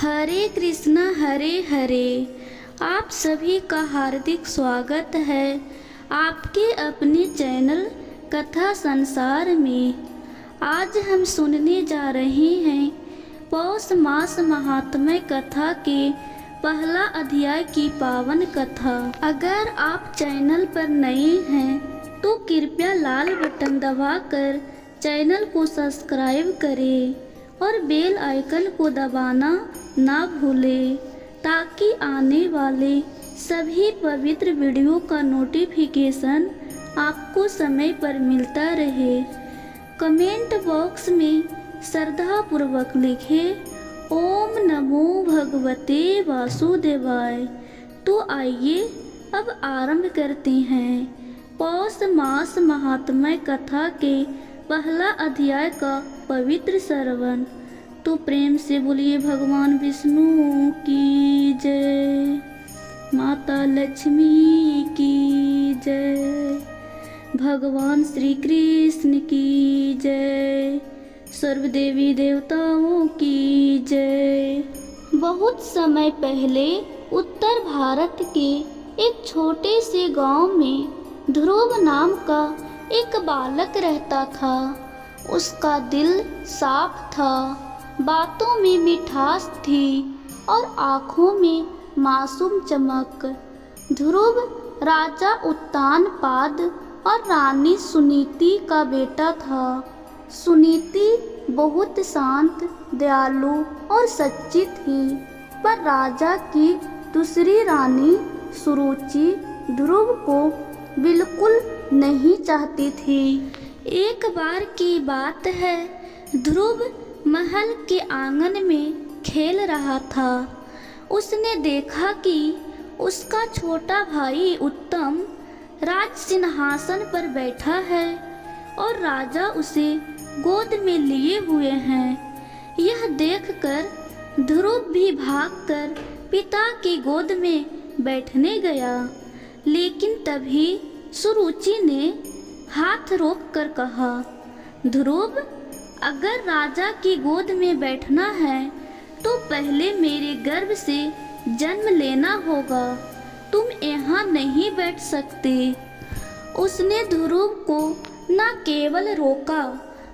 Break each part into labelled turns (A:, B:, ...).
A: हरे हरे। आप सभी का हार्दिक स्वागत है आपके अपने चैनल कथा संसार में। आज हम सुनने जा रहे हैं पौष मास महात्म्य कथा के पहला अध्याय की पावन कथा। अगर आप चैनल पर नए हैं तो कृपया लाल बटन दबाकर चैनल को सब्सक्राइब करें और बेल आइकन को दबाना ना भूलें ताकि आने वाले सभी पवित्र वीडियो का नोटिफिकेशन आपको समय पर मिलता रहे। कमेंट बॉक्स में श्रद्धापूर्वक लिखें ओम नमो भगवते वासुदेवाय। तो आइए अब आरंभ करते हैं पौष मास महात्म्य कथा के पहला अध्याय का पवित्र श्रवण। तो प्रेम से बोलिए भगवान विष्णु की जय, माता लक्ष्मी की जय, भगवान श्री कृष्ण की जय, सर्व देवी देवताओं की जय। बहुत समय पहले उत्तर भारत के एक छोटे से गांव में ध्रुव नाम का एक बालक रहता था। उसका दिल साफ था, बातों में मिठास थी और आँखों में मासूम चमक। ध्रुव राजा उत्तानपाद और रानी सुनीति का बेटा था। सुनीति बहुत शांत, दयालु और सच्ची थी, पर राजा की दूसरी रानी सुरुचि ध्रुव को बिल्कुल नहीं चाहती थी। एक बार की बात है, ध्रुव महल के आंगन में खेल रहा था। उसने देखा कि उसका छोटा भाई उत्तम राज सिंहासन पर बैठा है और राजा उसे गोद में लिए हुए हैं। यह देखकर ध्रुव भी भागकर पिता की गोद में बैठने गया, लेकिन तभी सुरुचि ने हाथ रोककर कहा, ध्रुव, अगर राजा की गोद में बैठना है तो पहले मेरे गर्भ से जन्म लेना होगा। तुम यहाँ नहीं बैठ सकते। उसने ध्रुव को न केवल रोका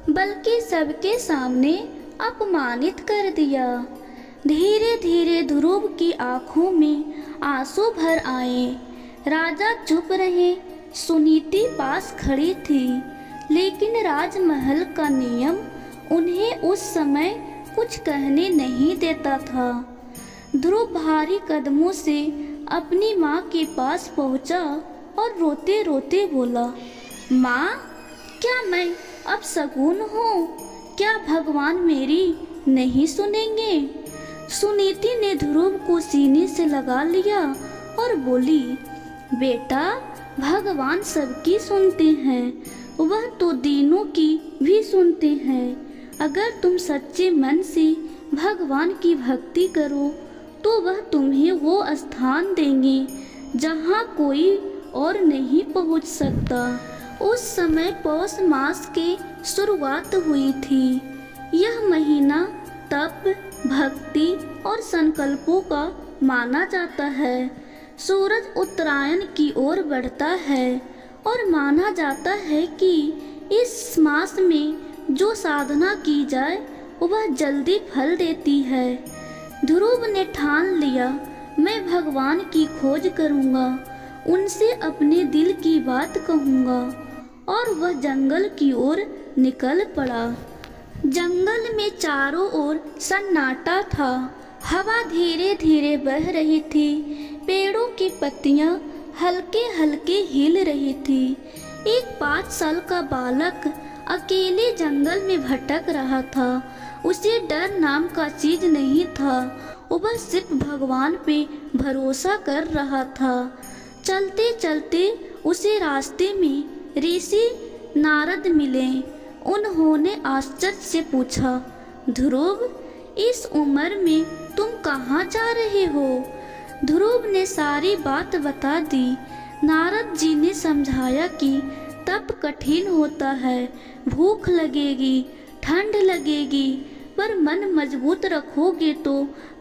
A: बल्कि सबके सामने अपमानित कर दिया। धीरे धीरे ध्रुव की आंखों में आंसू भर आए। राजा चुप रहे। सुनीति पास खड़ी थी, लेकिन राजमहल का नियम उन्हें उस समय कुछ कहने नहीं देता था। ध्रुव भारी कदमों से अपनी माँ के पास पहुँचा और रोते रोते बोला, माँ, क्या मैं अब शगुन हूँ? क्या भगवान मेरी नहीं सुनेंगे? सुनीति ने ध्रुव को सीने से लगा लिया और बोली, बेटा, भगवान सबकी सुनते हैं, वह तो दीनों की भी सुनते हैं। अगर तुम सच्चे मन से भगवान की भक्ति करो तो वह तुम्हें वो स्थान देंगे जहाँ कोई और नहीं पहुँच सकता। उस समय पौष मास की शुरुआत हुई थी। यह महीना तप, भक्ति और संकल्पों का माना जाता है। सूरज उत्तरायण की ओर बढ़ता है और माना जाता है कि इस मास में जो साधना की जाए वह जल्दी फल देती है। ध्रुव ने ठान लिया, मैं भगवान की खोज करूँगा, उनसे अपने दिल की बात कहूँगा, और वह जंगल की ओर निकल पड़ा। जंगल में चारों ओर सन्नाटा था। हवा धीरे धीरे बह रही थी। पेड़ों की पत्तियां हल्के हल्के हिल रही थी। एक 5 साल का बालक अकेले जंगल में भटक रहा था। उसे डर नाम का चीज नहीं था। वह सिर्फ भगवान पे भरोसा कर रहा था। चलते चलते उसे रास्ते में ऋषि नारद मिले। उन्होंने आश्चर्य से पूछा, ध्रुव, इस उम्र में तुम कहाँ जा रहे हो? ध्रुव ने सारी बात बता दी। नारद जी ने समझाया कि तप कठिन होता है, भूख लगेगी, ठंड लगेगी, पर मन मजबूत रखोगे तो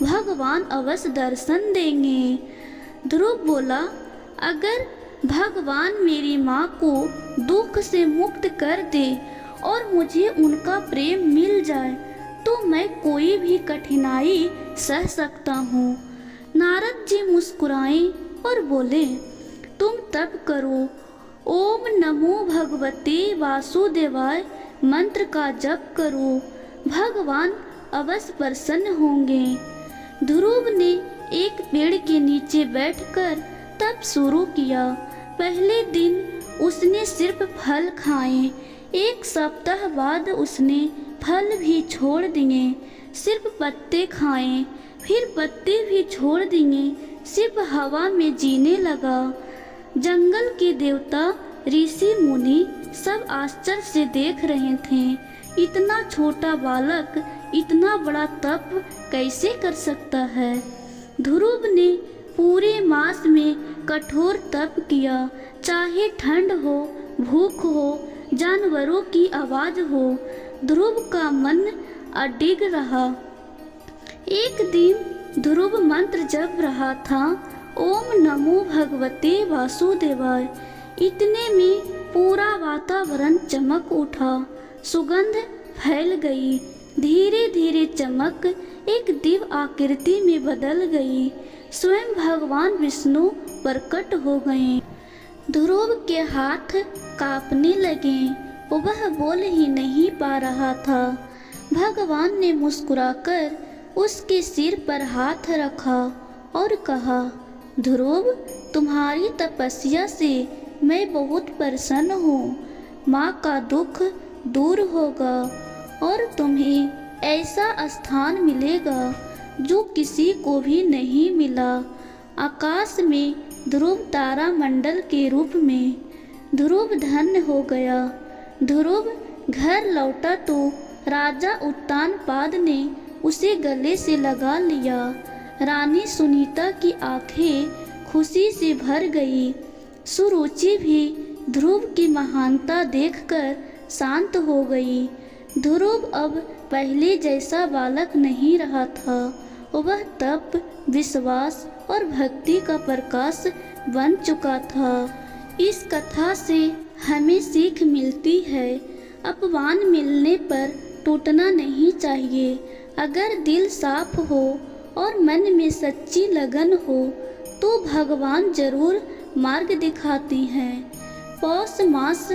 A: भगवान अवश्य दर्शन देंगे। ध्रुव बोला, अगर भगवान मेरी माँ को दुख से मुक्त कर दे और मुझे उनका प्रेम मिल जाए तो मैं कोई भी कठिनाई सह सकता हूँ। नारद जी मुस्कुराए और बोले, तुम तप करो, ओम नमो भगवते वासुदेवाय मंत्र का जप करो, भगवान अवश्य प्रसन्न होंगे। ध्रुव ने एक पेड़ के नीचे बैठकर तप शुरू किया। पहले दिन उसने सिर्फ फल खाए, एक सप्ताह बाद उसने फल भी छोड़ दिए, सिर्फ पत्ते खाए, फिर पत्ते भी छोड़ दिए, सिर्फ हवा में जीने लगा। जंगल के देवता, ऋषि मुनि सब आश्चर्य से देख रहे थे। इतना छोटा बालक इतना बड़ा तप कैसे कर सकता है। ध्रुव ने पूरे मास में कठोर तप किया, चाहे ठंड हो, भूख हो, जानवरों की आवाज हो, ध्रुव का मन अडिग रहा। एक दिन ध्रुव मंत्र जप रहा था, ओम नमो भगवते वासुदेवाय। इतने में पूरा वातावरण चमक उठा, सुगंध फैल गई। धीरे धीरे चमक एक दिव्य आकृति में बदल गई। स्वयं भगवान विष्णु प्रकट हो गए। ध्रुव के हाथ कांपने लगे, वह बोल ही नहीं पा रहा था। भगवान ने मुस्कुराकर उसके सिर पर हाथ रखा और कहा, ध्रुव, तुम्हारी तपस्या से मैं बहुत प्रसन्न हूँ। माँ का दुख दूर होगा और तुम्हें ऐसा स्थान मिलेगा जो किसी को भी नहीं मिला। आकाश में ध्रुव तारा मंडल के रूप में। ध्रुव धन्य हो गया। ध्रुव घर लौटा तो राजा उत्तानपाद ने उसे गले से लगा लिया। रानी सुनीता की आंखें खुशी से भर गई। सुरुचि भी ध्रुव की महानता देखकर शांत हो गई। ध्रुव अब पहले जैसा बालक नहीं रहा था, वह तप, विश्वास और भक्ति का प्रकाश बन चुका था। इस कथा से हमें सीख मिलती है, अपमान मिलने पर टूटना नहीं चाहिए। अगर दिल साफ हो और मन में सच्ची लगन हो तो भगवान जरूर मार्ग दिखाती हैं। पौष मास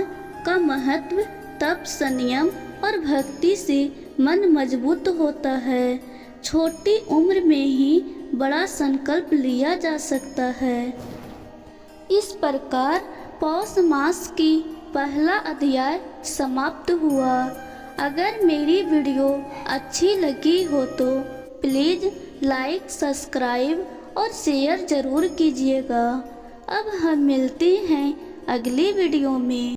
A: का महत्व तप, संयम और भक्ति से मन मजबूत होता है। छोटी उम्र में ही बड़ा संकल्प लिया जा सकता है। इस प्रकार पौष मास की पहला अध्याय समाप्त हुआ। अगर मेरी वीडियो अच्छी लगी हो तो प्लीज़ लाइक, सब्सक्राइब और शेयर ज़रूर कीजिएगा। अब हम मिलते हैं अगली वीडियो में।